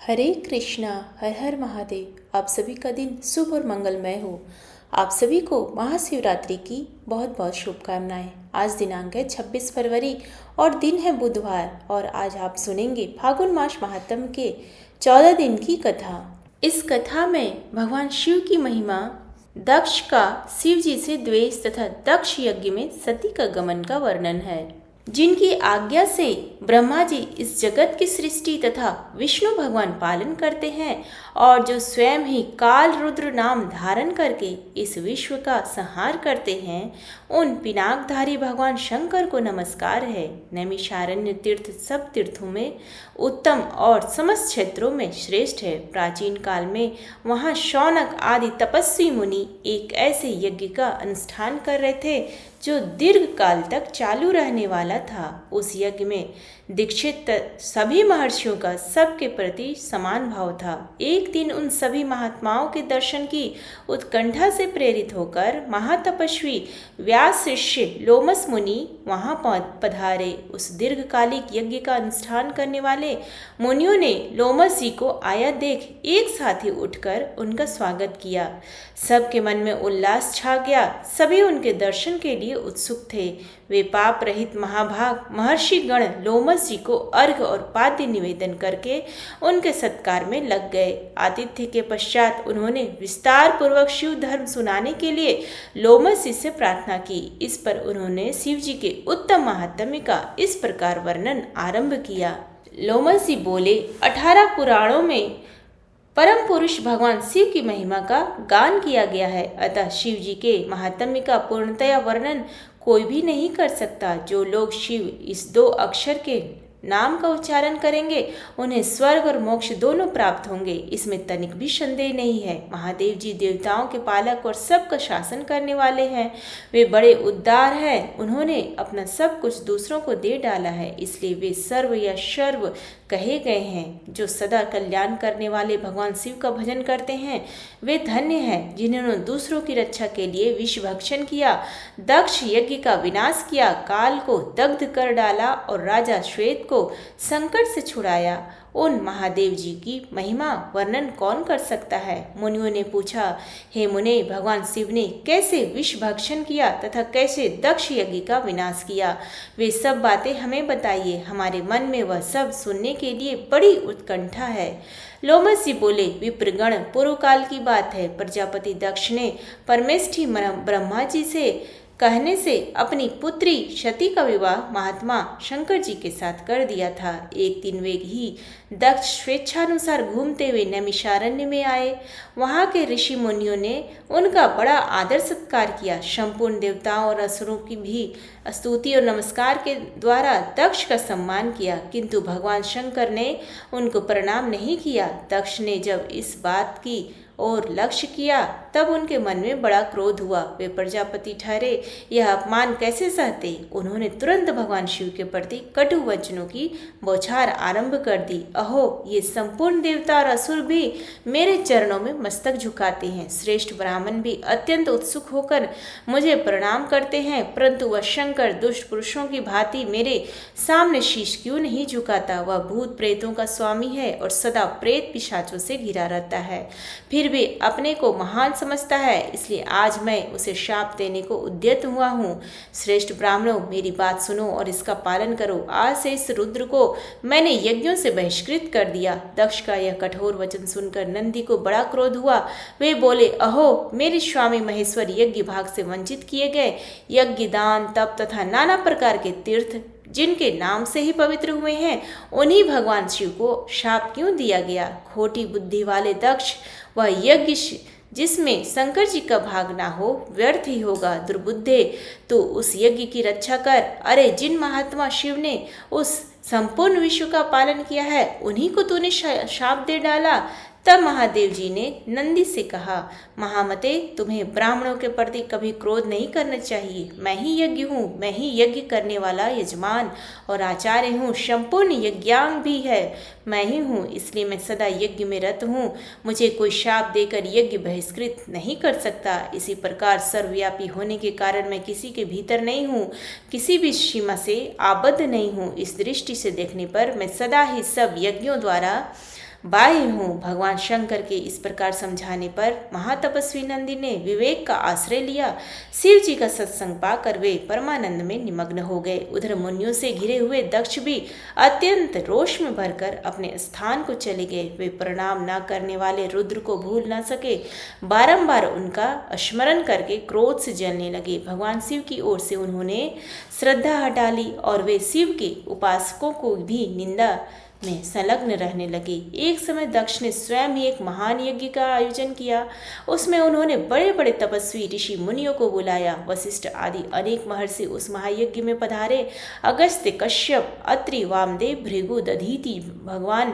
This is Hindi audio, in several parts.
हरे कृष्णा। हर हर महादेव। आप सभी का दिन शुभ और मंगलमय हो। आप सभी को महाशिवरात्रि की बहुत बहुत शुभकामनाएं। आज दिनांक है 26 फरवरी और दिन है बुधवार। और आज आप सुनेंगे फागुन मास महात्म के 14 दिन की कथा। इस कथा में भगवान शिव की महिमा, दक्ष का शिव जी से द्वेष तथा दक्ष यज्ञ में सती का गमन का वर्णन है, जिनकी आज्ञा से ब्रह्मा जी इस जगत की सृष्टि तथा विष्णु भगवान पालन करते हैं और जो स्वयं ही काल रुद्र नाम धारण करके इस विश्व का संहार करते हैं, उन पिनाकधारी भगवान शंकर को नमस्कार है। नैमिषारण्य तीर्थ सब तीर्थों में उत्तम और समस्त क्षेत्रों में श्रेष्ठ है। प्राचीन काल में वहाँ शौनक आदि तपस्वी मुनि एक ऐसे यज्ञ का अनुष्ठान कर रहे थे जो दीर्घ काल तक चालू रहने वाला था। उस यज्ञ में दीक्षित सभी महर्षियों का सबके प्रति समान भाव था। एक दिन उन सभी महात्माओं के दर्शन की उत्कंठा से प्रेरित होकर महातपस्वी व्यास शिष्य लोमस मुनि वहां पधारे। उस दीर्घकालिक यज्ञ का अनुष्ठान करने वाले मुनियों ने लोमस जी को आया देख एक साथ ही उठकर उनका स्वागत किया। सबके मन में उल्लास छा गया। सभी उनके दर्शन के लिए उत्सुक थे। वे पाप रहित महाभाग महर्षि गण लोमस जी को अर्घ्य और पाद्य निवेदन करके उनके सत्कार में लग गए। आतिथ्य के पश्चात उन्होंने विस्तार पूर्वक शिव धर्म सुनाने के लिए लोमस जी से प्रार्थना की। इस पर उन्होंने शिव जी के उत्तम महात्म्य का इस प्रकार वर्णन आरंभ किया। लोमस जी बोले, 18 पुराणों में परम पुरुष भगवान शिव की महिमा का गान किया गया है, अतः शिव जी के महात्म्य का पूर्णतया वर्णन कोई भी नहीं कर सकता। जो लोग शिव इस 2 अक्षर के नाम का उच्चारण करेंगे उन्हें स्वर्ग और मोक्ष दोनों प्राप्त होंगे, इसमें तनिक भी संदेह नहीं है। महादेव जी देवताओं के पालक और सबका शासन करने वाले हैं। वे बड़े उदार हैं। उन्होंने अपना सब कुछ दूसरों को दे डाला है, इसलिए वे सर्व या सर्व कहे गए हैं। जो सदा कल्याण करने वाले भगवान शिव का भजन करते हैं वे धन्य हैं, जिन्होंने दूसरों की रक्षा के लिए विष भक्षण किया, दक्ष यज्ञ का विनाश किया, काल को दग्ध कर डाला और राजा श्वेत को संकट से छुड़ाया। उन महादेव जी की महिमा वर्णन कौन कर सकता है। मुनियों ने पूछा, हे मुने, भगवान शिव ने कैसे विष भक्षण किया तथा कैसे दक्ष यज्ञ का विनाश किया, वे सब बातें हमें बताइए। हमारे मन में वह सब सुनने के लिए बड़ी उत्कंठा है। लोमस जी बोले, विप्रगण, पूर्व काल की बात है। प्रजापति दक्ष ने परमेष्ठी ब्रह्मा जी से कहने से अपनी पुत्री सती का विवाह महात्मा शंकर जी के साथ कर दिया था। एक दिन वे ही दक्ष स्वेच्छानुसार घूमते हुए नैमिषारण्य में आए। वहां के ऋषि मुनियों ने उनका बड़ा आदर सत्कार किया। संपूर्ण देवताओं और असुरों की भी स्तुति और नमस्कार के द्वारा दक्ष का सम्मान किया, किंतु भगवान शंकर ने उनको प्रणाम नहीं किया। दक्ष ने जब इस बात की और लक्ष्य किया तब उनके मन में बड़ा क्रोध हुआ। वे प्रजापति ठहरे, यह अपमान कैसे सहते। उन्होंने तुरंत भगवान शिव के प्रति कटु वचनों की बौछार आरंभ कर दी। अहो, ये संपूर्ण देवता और असुर भी मेरे चरणों में मस्तक झुकाते हैं। श्रेष्ठ ब्राह्मण भी अत्यंत उत्सुक होकर मुझे प्रणाम करते हैं, परंतु वह शंकर दुष्ट पुरुषों की भांति मेरे सामने शीश क्यों नहीं झुकाता। वह भूत प्रेतों का स्वामी है और सदा प्रेत पिशाचों से घिरा रहता है, फिर भी अपने को महान समझता है, इसलिए आज मैं उसे शाप देने को उद्यत हुआ हूँ। श्रेष्ठ ब्राह्मणों, मेरी बात सुनो और इसका पालन करो। आज से इस रुद्र को मैंने यज्ञों से बहिष्कृत कर दिया। दक्ष का यह कठोर वचन सुनकर नंदी को बड़ा क्रोध हुआ। वे बोले, अहो, मेरे स्वामी महेश्वर यज्ञ भाग से वंचित किए गए। यज्ञ, दान, तप तथा नाना प्रकार के तीर्थ जिनके नाम से ही पवित्र हुए हैं, उन्हीं भगवान शिव को शाप क्यों दिया गया। खोटी बुद्धि वाले दक्ष, वह यज्ञ जिसमें शंकर जी का भाग ना हो व्यर्थ ही होगा। दुर्बुद्धे, तो उस यज्ञ की रक्षा कर। अरे, जिन महात्मा शिव ने उस संपूर्ण विश्व का पालन किया है उन्हीं को तूने शाप दे डाला। तब महादेव जी ने नंदी से कहा, महामते, तुम्हें ब्राह्मणों के प्रति कभी क्रोध नहीं करना चाहिए। मैं ही यज्ञ हूँ, मैं ही यज्ञ करने वाला यजमान और आचार्य हूँ। संपूर्ण यज्ञांग भी है मैं ही हूँ, इसलिए मैं सदा यज्ञ में रत हूँ। मुझे कोई शाप देकर यज्ञ बहिष्कृत नहीं कर सकता। इसी प्रकार सर्वव्यापी होने के कारण मैं किसी के भीतर नहीं हूँ, किसी भी सीमा से आबद्ध नहीं हूँ। इस दृष्टि से देखने पर मैं सदा ही सब यज्ञों द्वारा बाह्य हूँ। भगवान शंकर के इस प्रकार समझाने पर महातपस्वी नंदी ने विवेक का आश्रय लिया। शिव जी का सत्संग पाकर वे परमानंद में निमग्न हो गए। उधर मुनियों से घिरे हुए दक्ष भी अत्यंत रोष में भरकर अपने स्थान को चले गए। वे प्रणाम न करने वाले रुद्र को भूल न सके, बारंबार उनका स्मरण करके क्रोध से जलने लगे। भगवान शिव की ओर से उन्होंने श्रद्धा हटा ली और वे शिव के उपासकों को भी निंदा में संलग्न रहने लगे। एक समय दक्ष ने स्वयं ही एक महान यज्ञ का आयोजन किया। उसमें उन्होंने बड़े बड़े तपस्वी ऋषि मुनियों को बुलाया। वशिष्ठ आदि अनेक महर्षि उस महायज्ञ में पधारे। अगस्त्य, कश्यप, अत्रि, वामदेव, भृगु, दधीति, भगवान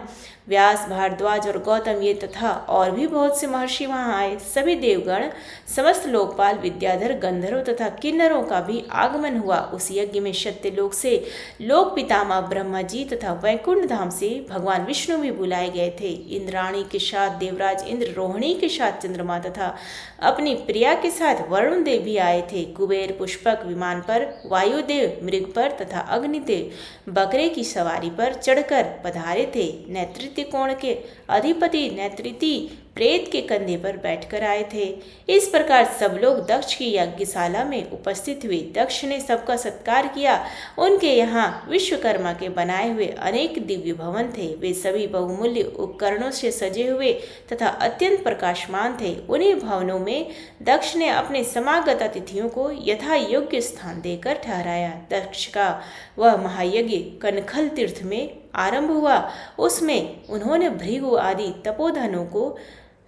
व्यास, भारद्वाज और गौतम ये तथा और भी बहुत से महर्षि वहां आए। सभी देवगण, समस्त लोकपाल, विद्याधर, गंधर्व तथा किन्नरों का भी आगमन हुआ। उस यज्ञ में सत्यलोक से लोक पितामह ब्रह्मा जी तथा वैकुंठ धाम से भगवान विष्णु भी बुलाए गए थे। इंद्राणी के साथ देवराज इंद्र, रोहिणी के साथ चंद्रमा तथा अपनी प्रिया के साथ वरुण देव भी आए थे। कुबेर पुष्पक विमान पर, वायुदेव मृग पर तथा अग्निदेव बकरे की सवारी पर चढ़कर पधारे थे। नेतृत्व कोण के अधिपति नेतृति प्रेत के कंधे पर बैठकर आए थे। इस प्रकार सब लोग दक्ष की यज्ञशाला में उपस्थित हुए। दक्ष ने सबका सत्कार किया। उनके यहाँ विश्वकर्मा के बनाए हुए अनेक दिव्य भवन थे। वे सभी बहुमूल्य उपकरणों से सजे हुए तथा अत्यंत प्रकाशमान थे। उन्हीं भवनों में दक्ष ने अपने समागत अतिथियों को यथा योग्य स्थान देकर ठहराया। दक्ष का वह महायज्ञ कनखल तीर्थ में आरंभ हुआ। उसमें उन्होंने भृगु आदि तपोधनों को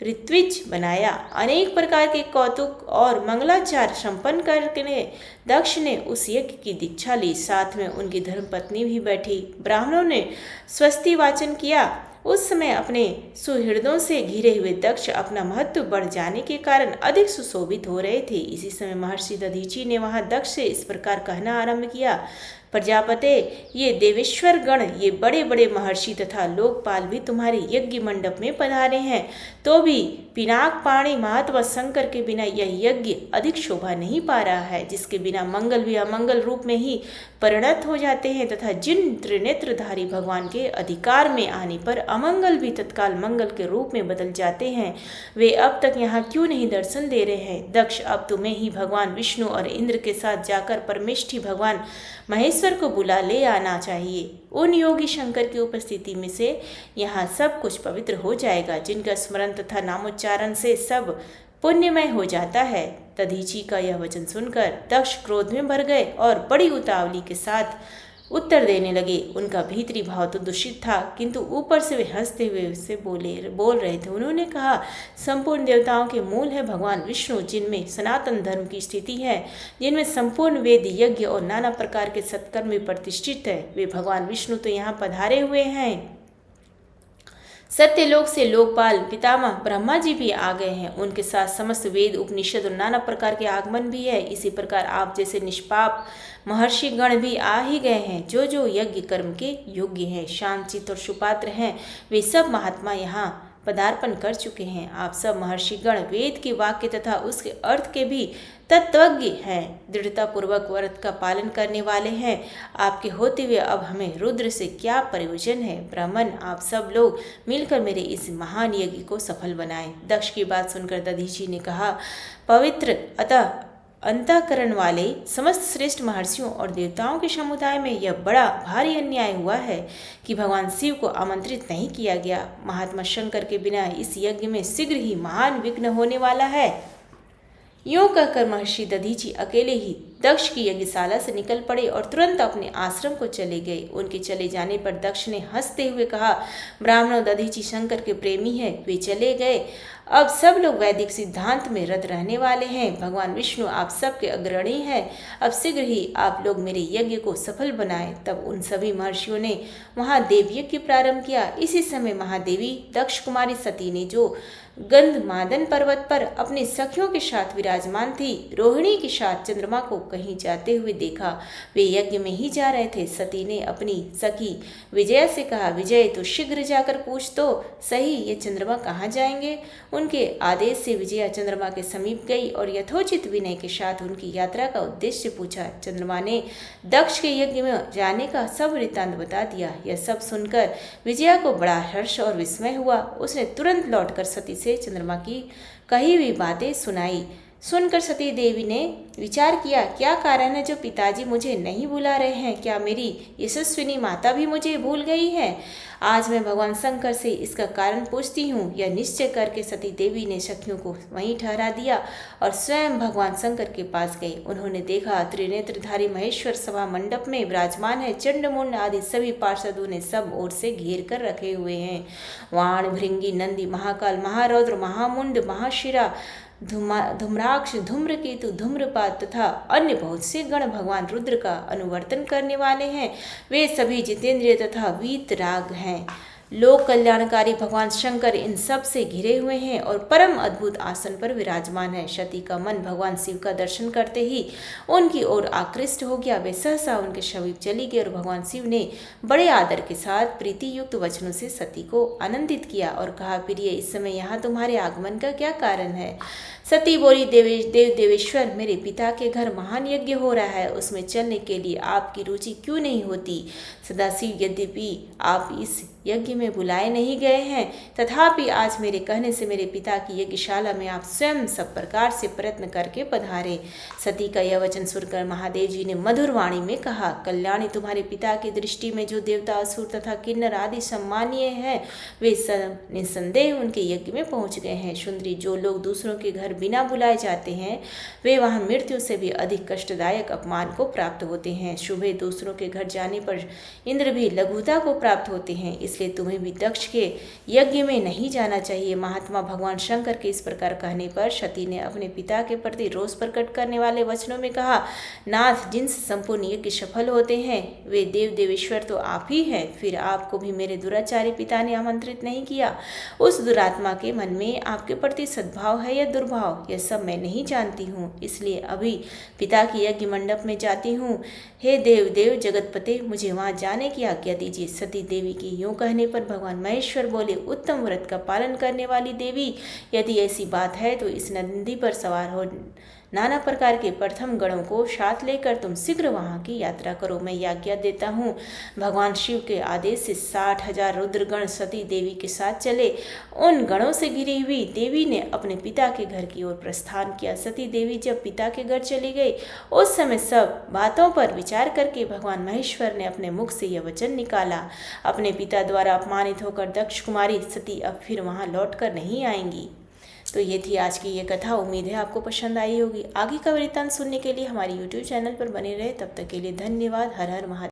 ऋत्विज बनाया। अनेक प्रकार के कौतुक और मंगलाचार संपन्न करके दक्ष ने उस यज्ञ की दीक्षा ली। साथ में उनकी धर्मपत्नी भी बैठी। ब्राह्मणों ने स्वस्ति वाचन किया। उस समय अपने सुहृदों से घिरे हुए दक्ष अपना महत्व बढ़ जाने के कारण अधिक सुशोभित हो रहे थे। इसी समय महर्षि दधीचि ने वहां दक्ष से इस प्रकार कहना आरंभ किया। प्रजापते, ये देवेश्वर गण, ये बड़े बड़े महर्षि तथा लोकपाल भी तुम्हारे यज्ञ मंडप में पधारे हैं, तो भी पिनाक पाणी महात्मा शंकर के बिना यह यज्ञ अधिक शोभा नहीं पा रहा है, जिसके बिना मंगल भी अमंगल रूप में ही परिणत हो जाते हैं तथा जिन त्रिनेत्रधारी भगवान के अधिकार में आने पर अमंगल भी तत्काल मंगल के रूप में बदल जाते हैं, वे अब तक यहाँ क्यों नहीं दर्शन दे रहे हैं? दक्ष, अब तुम्हें ही भगवान विष्णु और इंद्र के साथ जाकर परमेष्ठी भगवान महेश्वर को बुला ले आना चाहिए। उन योगी शंकर की उपस्थिति में से यहाँ सब कुछ पवित्र हो जाएगा, जिनका स्मरण तथा नामोच्चारण से सब पुण्यमय हो जाता है। दधीचि का यह वचन सुनकर दक्ष क्रोध में भर गए और बड़ी उतावली के साथ उत्तर देने लगे। उनका भीतरी भाव तो दूषित था, किंतु ऊपर से वे हंसते हुए उससे बोल रहे थे। उन्होंने कहा, संपूर्ण देवताओं के मूल है भगवान विष्णु, जिनमें सनातन धर्म की स्थिति है, जिनमें संपूर्ण वेद, यज्ञ और नाना प्रकार के सत्कर्म में प्रतिष्ठित है। वे भगवान विष्णु तो यहाँ पधारे हुए हैं। सत्यलोक से लोकपाल पितामह ब्रह्मा जी भी आ गए हैं। उनके साथ समस्त वेद, उपनिषद और नाना प्रकार के आगमन भी है। इसी प्रकार आप जैसे निष्पाप महर्षि गण भी आ ही गए हैं, जो जो यज्ञ कर्म के योग्य हैं, शांतचित्त और सुपात्र हैं। वे सब महात्मा यहाँ पदार्पण कर चुके हैं। आप सब महर्षिगण वेद के वाक्य तथा उसके अर्थ के भी तत्वज्ञ हैं, दृढ़ता पूर्वक व्रत का पालन करने वाले हैं। आपके होते हुए अब हमें रुद्र से क्या प्रयोजन है? ब्राह्मण, आप सब लोग मिलकर मेरे इस महान यज्ञ को सफल बनाएं। दक्ष की बात सुनकर दधीचि ने कहा, पवित्र अतः अंतःकरण वाले समस्त श्रेष्ठ महर्षियों और देवताओं के समुदाय में यह बड़ा भारी अन्याय हुआ है कि भगवान शिव को आमंत्रित नहीं किया गया। महात्मा शंकर के बिना इस यज्ञ में शीघ्र ही महान विघ्न होने वाला है। यूं कहकर महर्षि दधीचि अकेले ही दक्ष की यज्ञशाला से निकल पड़े और तुरंत अपने आश्रम को चले गए। उनके चले जाने पर दक्ष ने हंसते हुए कहा, ब्राह्मणों, दधीचि शंकर के प्रेमी हैं, वे चले गए। अब सब लोग वैदिक सिद्धांत में रत रहने वाले हैं। भगवान विष्णु आप सबके अग्रणी हैं। अब शीघ्र ही आप लोग मेरे यज्ञ को सफल बनाएं। तब उन सभी महर्षियों ने वहां देवयज्ञ प्रारंभ किया। इसी समय महादेवी दक्ष कुमारी सती ने, जो गंधमादन पर्वत पर अपनी सखियों के साथ विराजमान थी, रोहिणी के साथ चंद्रमा को कहीं जाते हुए देखा। वे यज्ञ में ही जा रहे थे। सती ने अपनी सखी विजया से कहा, विजय तो शीघ्र जाकर पूछ तो सही ये चंद्रमा कहाँ जाएंगे। उनके आदेश से विजया चंद्रमा के समीप गई और यथोचित विनय के साथ उनकी यात्रा का उद्देश्य पूछा। चंद्रमा ने दक्ष के यज्ञ में जाने का सब वृत्तांत बता दिया। यह सब सुनकर विजया को बड़ा हर्ष और विस्मय हुआ। उसने तुरंत लौटकर सती से चंद्रमा की कही हुई बातें सुनाई। सुनकर सती देवी ने विचार किया, क्या कारण है जो पिताजी मुझे नहीं बुला रहे हैं? क्या मेरी यशस्विनी माता भी मुझे भूल गई है? आज मैं भगवान शंकर से इसका कारण पूछती हूँ। यह निश्चय करके सती देवी ने सखियों को वहीं ठहरा दिया और स्वयं भगवान शंकर के पास गई। उन्होंने देखा त्रिनेत्रधारी महेश्वर सभा मंडप में विराजमान है। चंड मुंड आदि सभी पार्षदों ने सब ओर से घेर कर रखे हुए हैं। वाण, भृंगी, नंदी, महाकाल, महारौद्र, महामुंड, महाशिरा, धूम्राक्ष, धूम्रकेतु, धूम्रपात तथा अन्य बहुत से गण भगवान रुद्र का अनुवर्तन करने वाले हैं। वे सभी जितेंद्रिय तथा वीतराग हैं। लोक कल्याणकारी भगवान शंकर इन सब से घिरे हुए हैं और परम अद्भुत आसन पर विराजमान है। सती का मन भगवान शिव का दर्शन करते ही उनकी ओर आकृष्ट हो गया। वे सहसा उनके समीप चली गई और भगवान शिव ने बड़े आदर के साथ प्रीति युक्त वचनों से सती को आनंदित किया और कहा, प्रिय, इस समय यहाँ तुम्हारे आगमन का क्या कारण है? सती बोली, देवेश्वर, मेरे पिता के घर महान यज्ञ हो रहा है, उसमें चलने के लिए आपकी रुचि क्यों नहीं होती? सदाशिव यद्यपि आप इस यज्ञ में बुलाए नहीं गए हैं, तथापि आज मेरे कहने से मेरे पिता की यज्ञशाला में आप स्वयं सब प्रकार से प्रयत्न करके पधारे। सती का यह वचन सुनकर महादेव जी ने मधुर वाणी में कहा, कल्याणी, तुम्हारे पिता की दृष्टि में जो देवता, असुर तथा किन्नर आदि सम्मानीय हैं, वे सब निसंदेह उनके यज्ञ में पहुंच गए हैं। सुंदरी, जो लोग दूसरों के घर बिना बुलाए जाते हैं, वे वहां मृत्यु से भी अधिक कष्टदायक अपमान को प्राप्त होते हैं। शुभे दूसरों के घर जाने पर इंद्र भी लघुता को प्राप्त होते हैं, इसलिए तुम्हें भी दक्ष के यज्ञ में नहीं जाना चाहिए। महात्मा भगवान शंकर के इस प्रकार कहने पर सती ने अपने पिता के प्रति रोष प्रकट करने वाले वचनों में कहा, नाथ, जिनसे संपूर्ण यज्ञ सफल होते हैं वे देव देवेश्वर तो आप ही हैं। फिर आपको भी मेरे दुराचारी पिता ने आमंत्रित नहीं किया। उस दुरात्मा के मन में आपके प्रति सद्भाव है या दुर्भाव, यह सब मैं नहीं जानती हूँ, इसलिए अभी पिता की यज्ञ मंडप में जाती हूँ। हे देव जगतपते, मुझे वहां जाने की आज्ञा दीजिए। सती देवी की यूं कहने पर भगवान महेश्वर बोले, उत्तम व्रत का पालन करने वाली देवी, यदि ऐसी बात है तो इस नंदी पर सवार हो नाना प्रकार के प्रथम गणों को साथ लेकर तुम शीघ्र वहां की यात्रा करो। मैं आज्ञा देता हूँ। भगवान शिव के आदेश से 60,000 रुद्रगण सती देवी के साथ चले। उन गणों से घिरी हुई देवी ने अपने पिता के घर की ओर प्रस्थान किया। सती देवी जब पिता के घर चली गई, उस समय सब बातों पर विचार करके भगवान महेश्वर ने अपने मुख से यह वचन निकाला, अपने पिता द्वारा अपमानित होकर दक्ष कुमारी सती अब फिर वहां लौट कर नहीं आएंगी। तो ये थी आज की ये कथा। उम्मीद है आपको पसंद आई होगी। आगे का वृत्तांत सुनने के लिए हमारे YouTube चैनल पर बने रहे। तब तक के लिए धन्यवाद। हर हर महादेव।